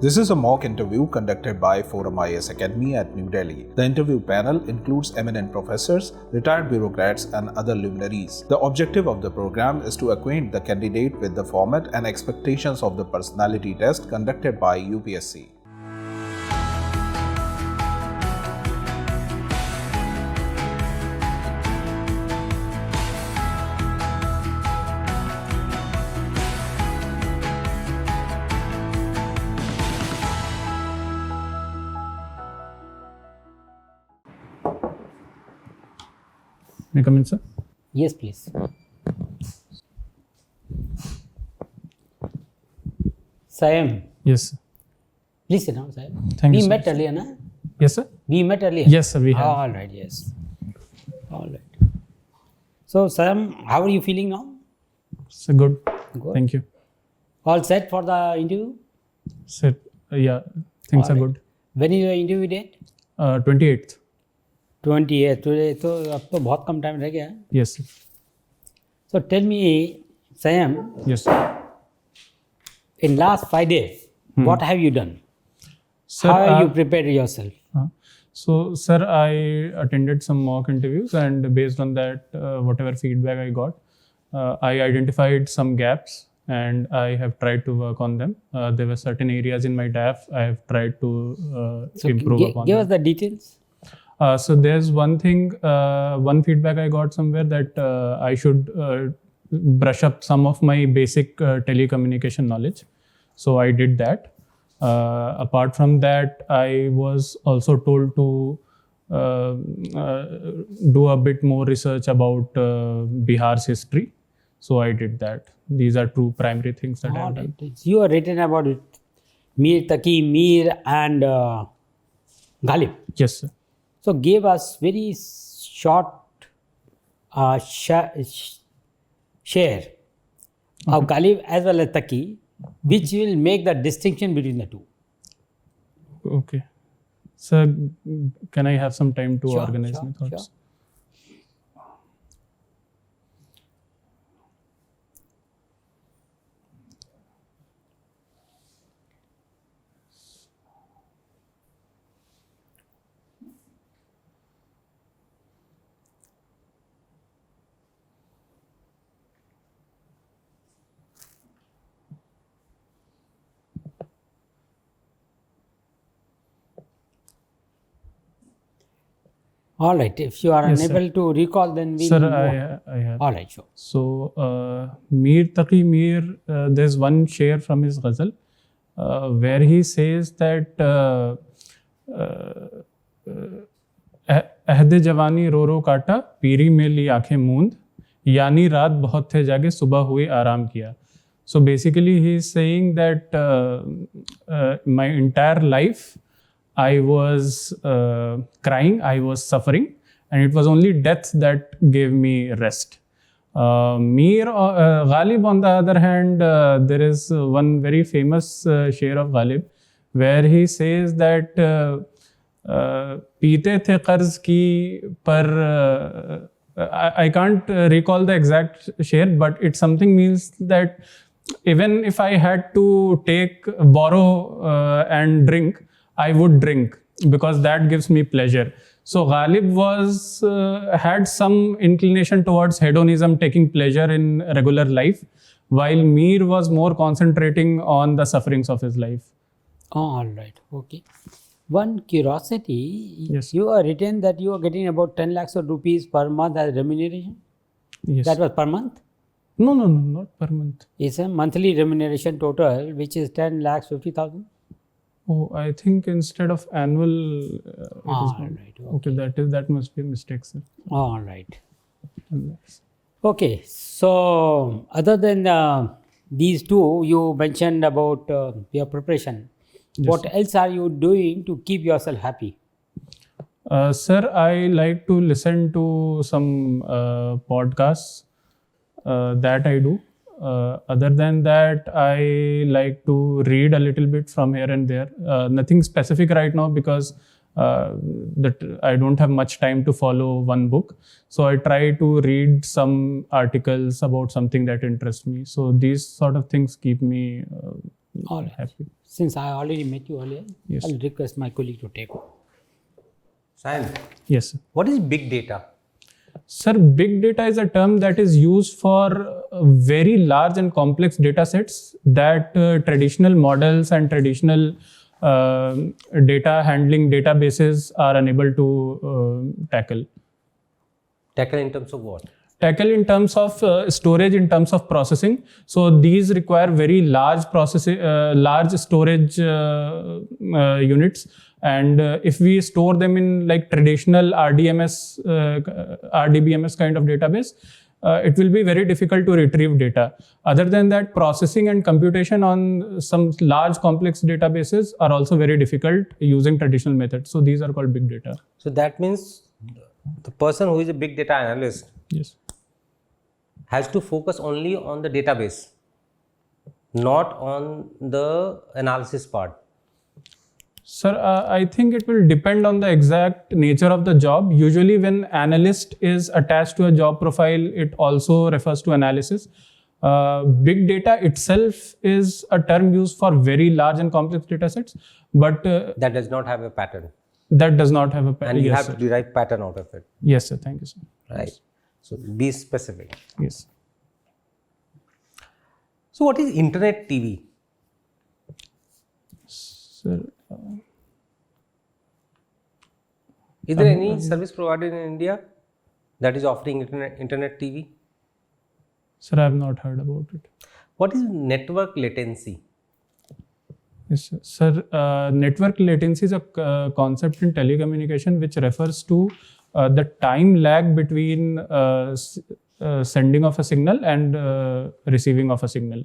This is a mock interview conducted by ForumIAS Academy at New Delhi. The interview panel includes eminent professors, retired bureaucrats, and other luminaries. The objective of the program is to acquaint the candidate with the format and expectations of the personality test conducted by UPSC. May I come in, sir? Yes, please. Sayem. Yes, sir. Please sit down, Sayem. Thank you, We sir. met earlier, na? Yes, sir. We met earlier? Yes, sir, we have. All right, yes. All right. So, Sayem, how are you feeling now? Sir, good. Good. Thank you. All set for the interview? Sir, yeah, things All are right. good. When is your interview date? 28th. 28th. Today, तो अब तो बहुत कम time रह गया है. Yes, sir. So, tell me, Sayem, Yes, sir. in last 5 days, what have you done? Sir, How have you prepared yourself? So, sir, I attended some mock interviews, and based on that, whatever feedback I got, I identified some gaps and I have tried to work on them. There were certain areas in my DAF I have tried to improve upon. Give them. us the details. So there's one thing, one feedback I got somewhere that I should brush up some of my basic telecommunication knowledge. So I did that. Apart from that, I was also told to do a bit more research about Bihar's history. So I did that. These are two primary things that I have done. You have written about it. Mir Taqi, Mir and Ghalib. Yes, sir. So give us very short share of Ghalib as well as Taqi, which will make the distinction between the two. Okay. Sir, can I have some time to organize my thoughts? Sure. All right. If you are Yes, unable to recall, then we'll Sir, move on. I have. All right, sure. So, Mir Taqi Mir, there's one share from his ghazal where he says that अहद जवानी रो रो काटा पीरी में ली आंखें मूंद यानी रात बहुत थे जागे सुबह हुई आराम किया. So basically he is saying that my entire life I was crying, I was suffering, and it was only death that gave me rest. Ghalib, on the other hand, there is one very famous share of Ghalib where he says that पीते थे कर्ज की पर I can't recall the exact share, but it something means that even if I had to borrow and drink, I would drink because that gives me pleasure. So Ghalib had some inclination towards hedonism, taking pleasure in regular life, while Mir was more concentrating on the sufferings of his life. All right. Okay. One curiosity, Yes. you are written that you are getting about 10 lakhs of rupees per month as remuneration. Yes. That was per month? No, not per month. It's a monthly remuneration total, which is 10 lakhs 50,000. Oh, I think instead of annual, it is All not. right. Okay, that must be a mistake, sir. All right. 10 lakhs. Okay. So, other than these two, you mentioned about your preparation. Yes, What sir. else are you doing to keep yourself happy? Sir, I like to listen to some podcasts that I do. Other than that, I like to read a little bit from here and there. Nothing specific right now because I don't have much time to follow one book. So I try to read some articles about something that interests me. So these sort of things keep me All right. Happy. Since I already met you earlier, Yes. I'll request my colleague to take over. Sayem, Yes, sir. what is big data? Sir, big data is a term that is used for very large and complex data sets that traditional models and traditional data handling databases are unable to tackle. Tackle in terms of what? Tackle in terms of storage, in terms of processing. So these require very large processing, large storage units. And if we store them in like traditional RDMS, RDBMS kind of database, it will be very difficult to retrieve data. Other than that, processing and computation on some large complex databases are also very difficult using traditional methods. So these are called big data. So that means the person who is a big data analyst Yes. has to focus only on the database, not on the analysis part. Sir, I think it will depend on the exact nature of the job. Usually when analyst is attached to a job profile, it also refers to analysis. Big data itself is a term used for very large and complex data sets, but That does not have a pattern, that does not have a pattern. and you Yes, have to sir. derive pattern out of it, Yes, sir. Thank you, sir. right? So be specific. Yes. So what is internet TV? Sir, Is there any service provider in India that is offering internet TV? sir, I have not heard about it. What is network latency? Yes, sir. Sir, network latency is a concept in telecommunication which refers to the time lag between sending of a signal and receiving of a signal.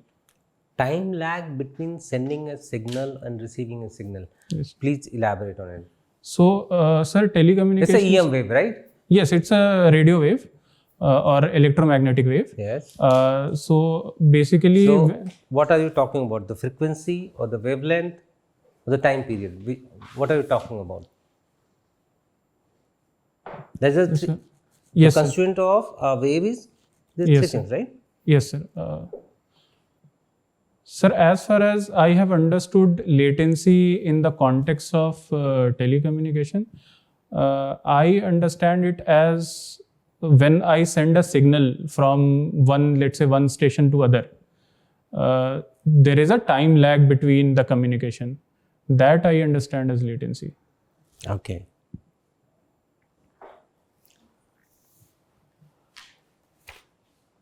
Time lag between sending a signal and receiving a signal. Yes. Please elaborate on it. So, sir, telecommunication. It's a EM wave, right? Yes, it's a radio wave or electromagnetic wave. Yes. So basically, So what are you talking about? The frequency or the wavelength or the time period? What are you talking about? There's a the yes, sir. constituent of a wave is the Yes, three sir. things, right? Yes, sir. Sir, as far as I have understood latency in the context of telecommunication, I understand it as when I send a signal from one, let's say one station to other, there is a time lag between the communication. That I understand as latency. Okay.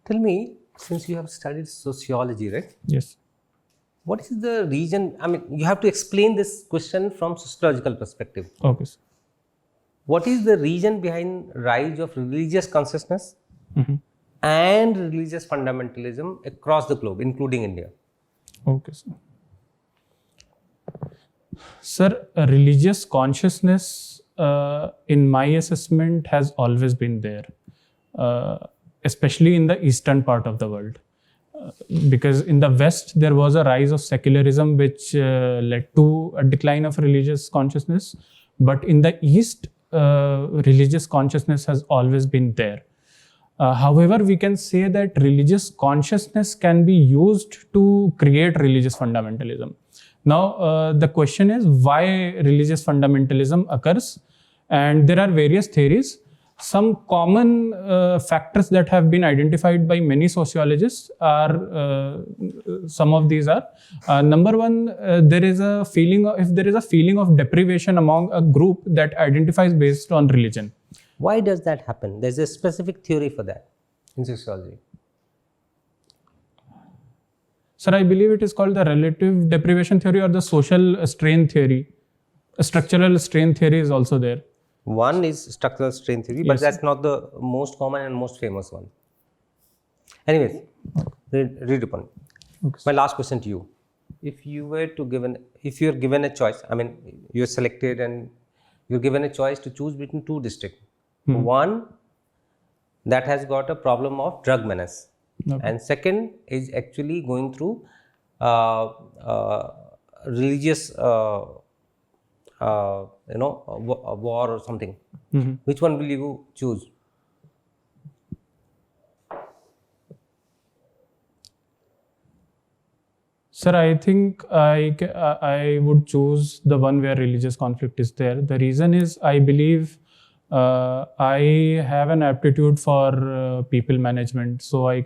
Tell me, since you have studied sociology, right? Yes. What is the reason? I mean, you have to explain this question from sociological perspective. Okay, sir. What is the reason behind rise of religious consciousness Mhm. and religious fundamentalism across the globe, including India? Okay, sir. Sir, religious consciousness, in my assessment, has always been there, especially in the eastern part of the world. Because in the West, there was a rise of secularism which led to a decline of religious consciousness. But in the East, religious consciousness has always been there. However, we can say that religious consciousness can be used to create religious fundamentalism. Now, the question is why religious fundamentalism occurs, and there are various theories. Some common factors that have been identified by many sociologists are, some of these are, number one, there is a feeling, if there is a feeling of deprivation among a group that identifies based on religion. Why does that happen? There's a specific theory for that in sociology. Sir, I believe it is called the relative deprivation theory or the social strain theory. A structural strain theory is also there. One is structural strain theory, but Yes. that's not the most common and most famous one. Anyways, read upon it. Okay. My last question to you. If you're given a choice, I mean, you're selected and you're given a choice to choose between two districts. One that has got a problem of drug menace. Okay. And second is actually going through religious a war or something. Which one will you choose? Sir, I think I would choose the one where religious conflict is there. The reason is I believe I have an aptitude for people management, so I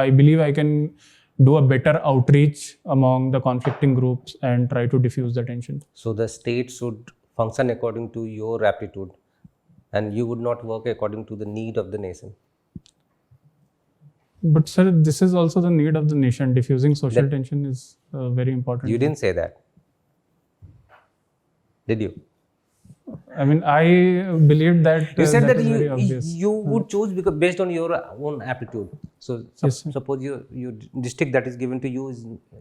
believe I can do a better outreach among the conflicting groups and try to diffuse the tension. So the state should function according to your aptitude, and you would not work according to the need of the nation. But sir, this is also the need of the nation. Diffusing social tension is very important. You didn't say that, did you? I mean, I believed that You said that is very obvious. you would choose because based on your own aptitude. So Yes, sir. suppose your district that is given to you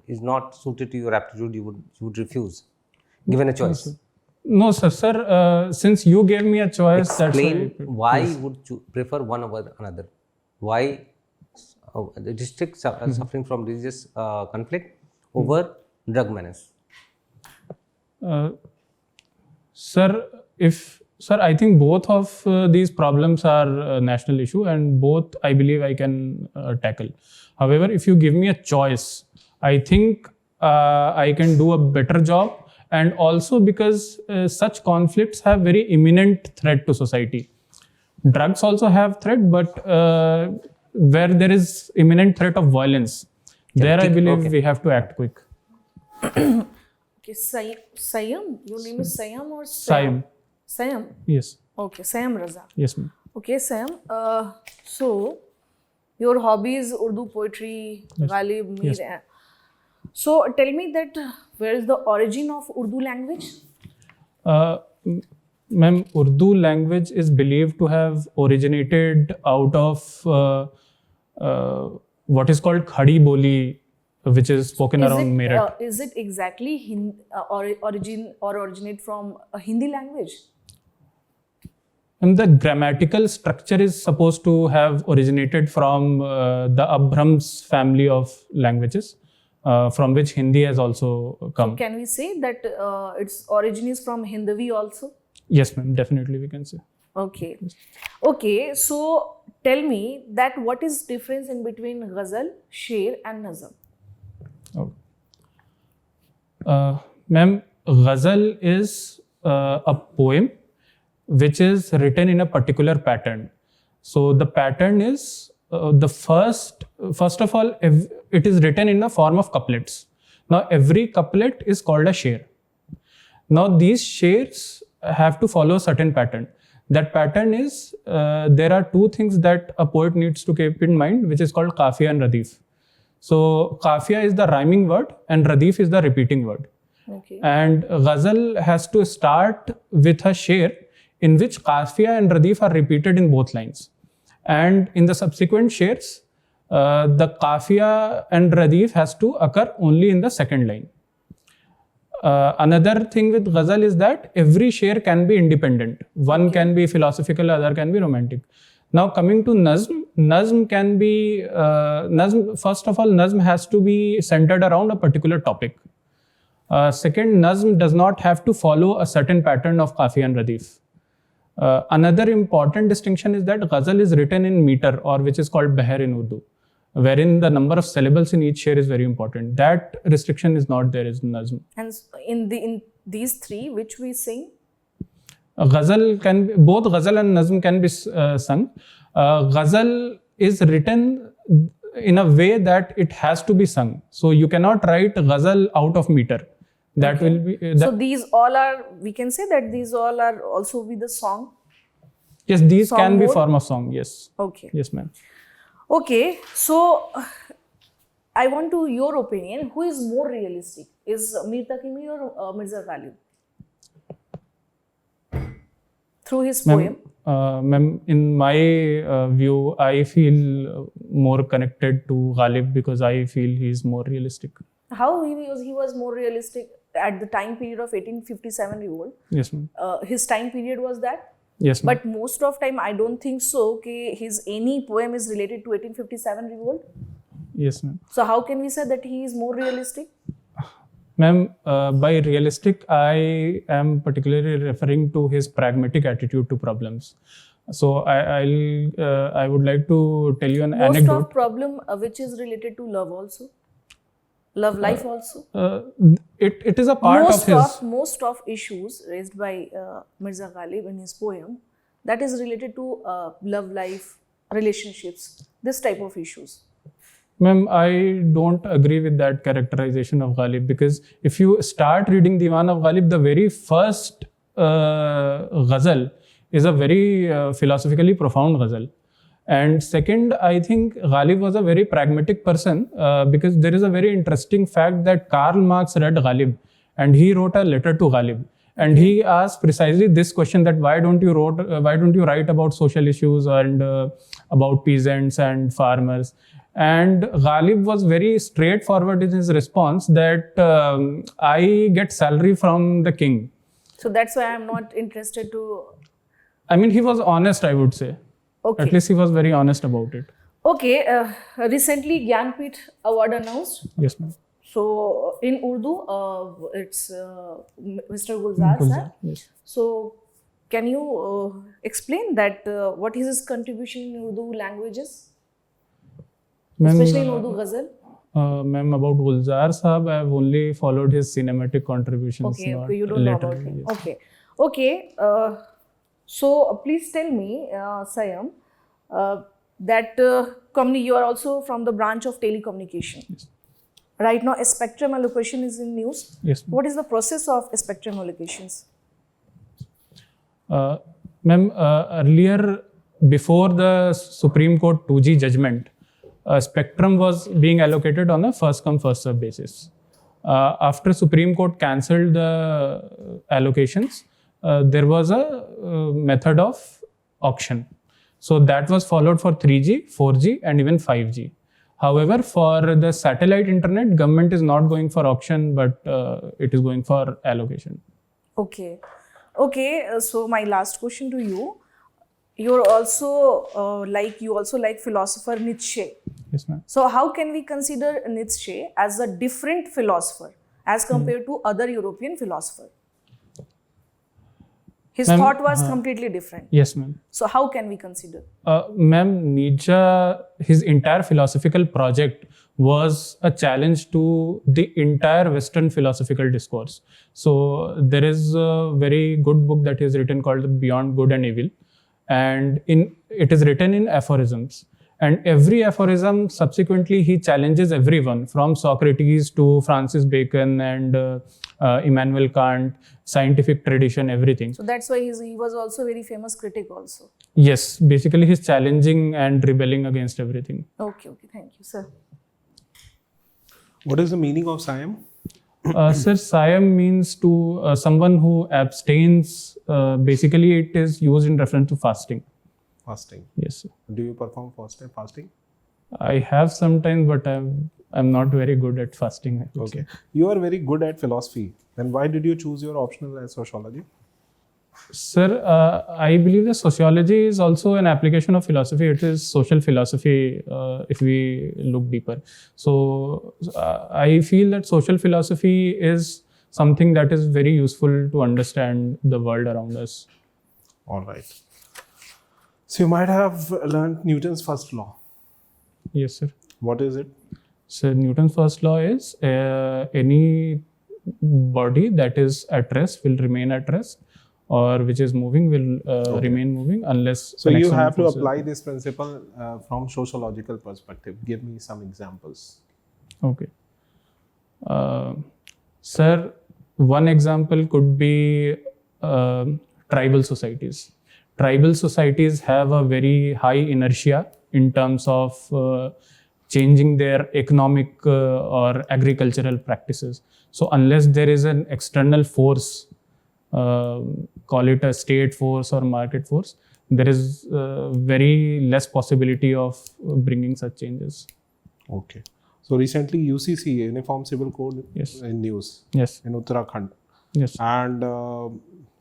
is not suited to your aptitude, you would refuse, given a choice. No, sir. Sir, since you gave me a choice, Explain that's why you would prefer one over another. Why the district suffering from religious conflict over drug menace. Sir, I think both of these problems are a national issue, and both I believe I can tackle. However, if you give me a choice, I think I can do a better job, and also because such conflicts have very imminent threat to society. Drugs also have threat, but where there is imminent threat of violence, there I believe we have to act quick. Okay, Sayem, your name is Sayem or Sayem. Sayem. Yes. Okay, Sayem Raza. Yes, ma'am. Okay, Sayem. So your hobbies, Urdu poetry, Ghalib, Mir. Yes. So tell me that where is the origin of Urdu language? Ma'am, Urdu language is believed to have originated out of what is called Khadi Boli, which is spoken around Meerut. Is it exactly originate from a Hindi language? And the grammatical structure is supposed to have originated from the Abhrams family of languages, from which Hindi has also come. Can we say that its origin is from Hindavi also? Yes, ma'am, definitely we can say. Okay. Okay, so tell me that what is difference in between ghazal, sher and nazm? Ma'am, ghazal is a poem which is written in a particular pattern. So the pattern is first of all, it is written in the form of couplets. Now every couplet is called a sher. Now these shares have to follow a certain pattern. That pattern is, there are two things that a poet needs to keep in mind, which is called kafiya and radif. So kafiya is the rhyming word and radif is the repeating word. Okay. And ghazal has to start with a sher in which kafiya and radif are repeated in both lines. And in the subsequent shares, the kafiya and radif has to occur only in the second line. Another thing with ghazal is that every sher can be independent. One can be philosophical, other can be romantic. Now coming to nazm can be, first of all, nazm has to be centered around a particular topic. Second, nazm does not have to follow a certain pattern of kafiya and radif. Another important distinction is that ghazal is written in meter, or which is called beher in Urdu, wherein the number of syllables in each sher is very important. That restriction is not there in nazm. And in these three, which we sing? Both ghazal and nazm can be sung. Ghazal is written in a way that it has to be sung. So you cannot write ghazal out of meter. That will be. So these all are, we can say that these all are also with the song? Yes, these Song can be mode? form of song. Yes. Okay. Yes, ma'am. Okay, so I want to your opinion. Who is more realistic? Is Mir Taqi or Mirza Ghalib? Through his poem? Ma'am, in my view, I feel more connected to Ghalib because I feel he is more realistic. How he was more realistic at the time period of 1857 revolt? Yes, ma'am. His time period was that? Yes, ma'am. But most of time, I don't think so. Okay, his any poem is related to 1857 revolt. Yes, ma'am. So how can we say that he is more realistic? Ma'am, by realistic, I am particularly referring to his pragmatic attitude to problems. So I would like to tell you an Most anecdote. of problem which is related to love also. Love life also? It is a part of his. Most of issues raised by Mirza Ghalib in his poem, that is related to love life, relationships, this type of issues. Ma'am, I don't agree with that characterization of Ghalib, because if you start reading Diwan of Ghalib, the very first ghazal is a very philosophically profound ghazal. And second, I think Ghalib was a very pragmatic person, because there is a very interesting fact that Karl Marx read Ghalib and he wrote a letter to Ghalib. And he asked precisely this question, that why don't you write about social issues and about peasants and farmers? And Ghalib was very straightforward in his response that I get salary from the king. So that's why I'm not interested to... I mean, he was honest, I would say. Okay. At least he was very honest about it. Okay, recently Gyanpith Award announced. Yes, ma'am. So in Urdu, it's Mr. Gulzar sir. Yes. So can you explain that what is his contribution in Urdu languages? Especially in Urdu ghazal? Ma'am, about Gulzar Sahab, I have only followed his cinematic contributions. Okay, not you don't know about literary, him. yes. Okay, okay. So please tell me, Sayem, that you are also from the branch of telecommunication. Yes. Right now, a spectrum allocation is in news. Yes, ma'am. What is the process of spectrum allocations? Ma'am, earlier, before the Supreme Court 2G judgment, spectrum was being allocated on a first come first serve basis. After Supreme Court cancelled the allocations, there was a method of auction. So that was followed for 3G, 4G and even 5G. However, for the satellite internet, government is not going for auction, but it is going for allocation. Okay. Okay, so my last question to you. You're also like philosopher Nietzsche. Yes, ma'am. So how can we consider Nietzsche as a different philosopher as compared to other European philosopher? His thought was completely different. Yes, ma'am. So how can we consider? Ma'am, Nietzsche, his entire philosophical project was a challenge to the entire Western philosophical discourse. So there is a very good book that he has written called Beyond Good and Evil. And it is written in aphorisms. And every aphorism, subsequently, he challenges everyone from Socrates to Francis Bacon and Immanuel Kant, scientific tradition, everything. So that's why he was also a very famous critic also. Yes, basically he's challenging and rebelling against everything. Okay, okay, thank you, sir. What is the meaning of Sayem? Sir, Sayem means to someone who abstains. Basically, it is used in reference to fasting. Fasting. Yes, sir. Do you perform fasting? I have sometimes, but I'm not very good at fasting. I would say. You are very good at philosophy. Then why did you choose your optional as sociology? Sir, I believe that sociology is also an application of philosophy. It is social philosophy if we look deeper. So I feel that social philosophy is something that is very useful to understand the world around us. All right. So you might have learned Newton's first law. Yes, sir. What is it? So Newton's first law is any body that is at rest will remain at rest, or which is moving will remain moving unless... So you have to apply this principle from sociological perspective. Give me some examples. Okay. Sir, one example could be tribal societies. Tribal societies have a very high inertia in terms of changing their economic or agricultural practices. So unless there is an external force, call it a state force or market force, there is very less possibility of bringing such changes. Okay. So recently UCC, Uniform Civil Code, Yes. in news Yes. in Uttarakhand. Yes. And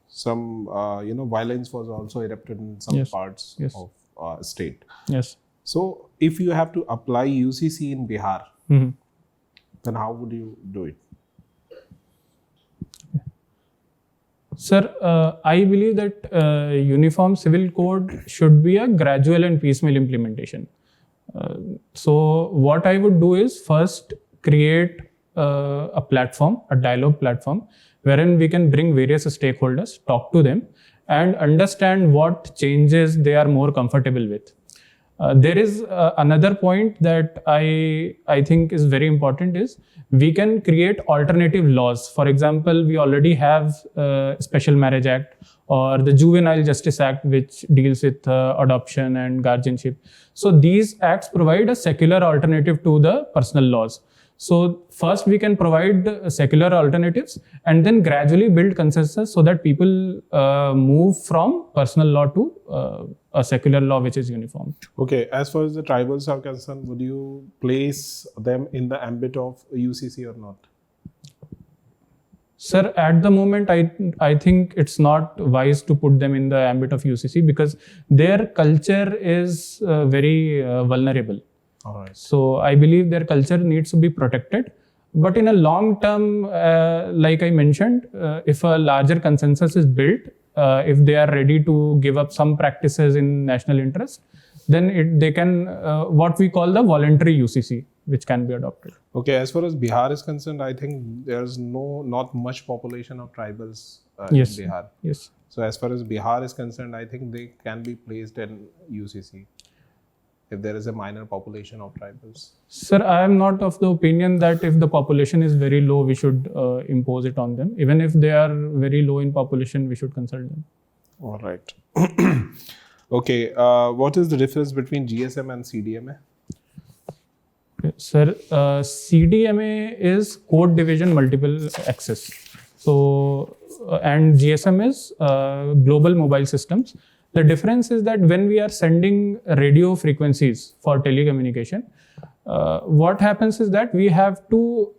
some violence was also erupted in some Yes. parts Yes. of state. Yes. So if you have to apply UCC in Bihar, Mhm. then how would you do it? Sir, I believe that Uniform Civil Code should be a gradual and piecemeal implementation. So what I would do is first create a platform, a dialogue platform, wherein we can bring various stakeholders, talk to them, and understand what changes they are more comfortable with. There is another point that I think is very important is we can create alternative laws. For example, we already have Special Marriage Act or the Juvenile Justice Act, which deals with adoption and guardianship. So these acts provide a secular alternative to the personal laws. So first we can provide secular alternatives and then gradually build consensus so that people move from personal law to a secular law which is uniform. Okay, as far as the tribals are concerned, would you place them in the ambit of UCC or not? Sir, at the moment, I think it's not wise to put them in the ambit of UCC because their culture is very vulnerable. All right. So I believe their culture needs to be protected. But in a long term, like I mentioned, if a larger consensus is built, if they are ready to give up some practices in national interest, then they can, what we call the voluntary UCC, which can be adopted. Okay, as far as Bihar is concerned, I think there's not much population of tribals Yes. in Bihar. Yes. So as far as Bihar is concerned, I think they can be placed in UCC if there is a minor population of tribals. Sir, I am not of the opinion that if the population is very low, we should impose it on them. Even if they are very low in population, we should consult them. All right. Okay, what is the difference between GSM and CDMA? Sir, CDMA is code division multiple access. So, and GSM is global mobile systems. The difference is that when we are sending radio frequencies for telecommunication, what happens is that we have to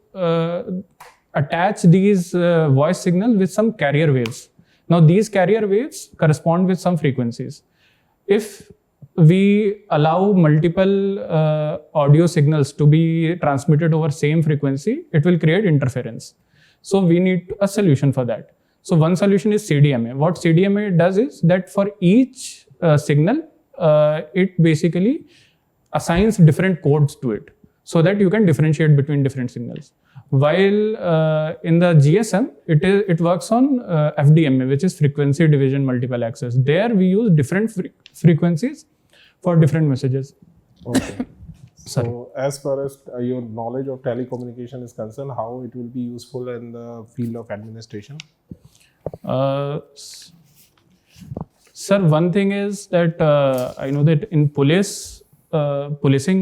attach these voice signals with some carrier waves. Now, these carrier waves correspond with some frequencies. If we allow multiple audio signals to be transmitted over same frequency, it will create interference. So we need a solution for that. So one solution is CDMA. What CDMA does is that for each signal, it basically assigns different codes to it so that you can differentiate between different signals. While in the GSM, it works on FDMA, which is frequency division multiple access. There we use different frequencies for different messages. Okay. So as far as your knowledge of telecommunication is concerned, how it will be useful in the field of administration? Sir, one thing is that I know that in policing,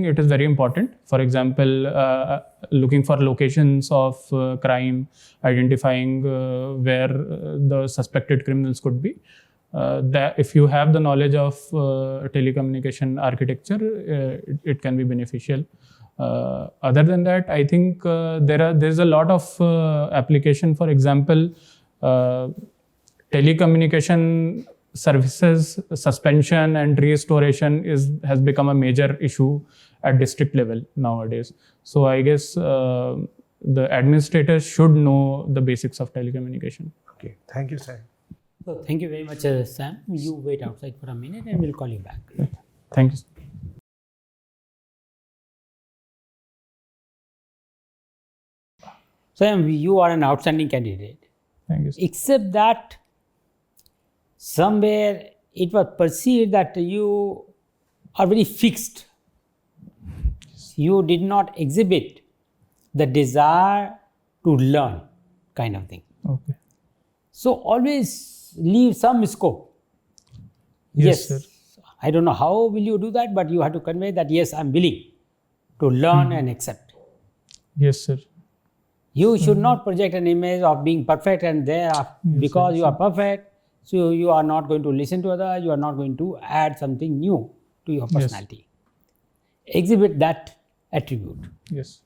it is very important. For example, looking for locations of crime, identifying where the suspected criminals could be. That if you have the knowledge of telecommunication architecture, it can be beneficial. Other than that, I think there's a lot of application. For example, telecommunication services suspension and restoration has become a major issue at district level nowadays. So I guess the administrators should know the basics of telecommunication. Okay, thank you, sir. So thank you very much, Sam. You wait outside for a minute and we'll call you back. Thank you. Sam, you are an outstanding candidate. Thank you. Except that somewhere it was perceived that you are very fixed. You did not exhibit the desire to learn kind of thing. Okay. So always leave some scope. Yes, sir. I don't know how will you do that, but you have to convey that yes, I'm willing to learn and accept. Yes, sir. You should not project an image of being perfect and there because you are perfect, so you are not going to listen to others, you are not going to add something new to your personality. Exhibit that attribute. Yes.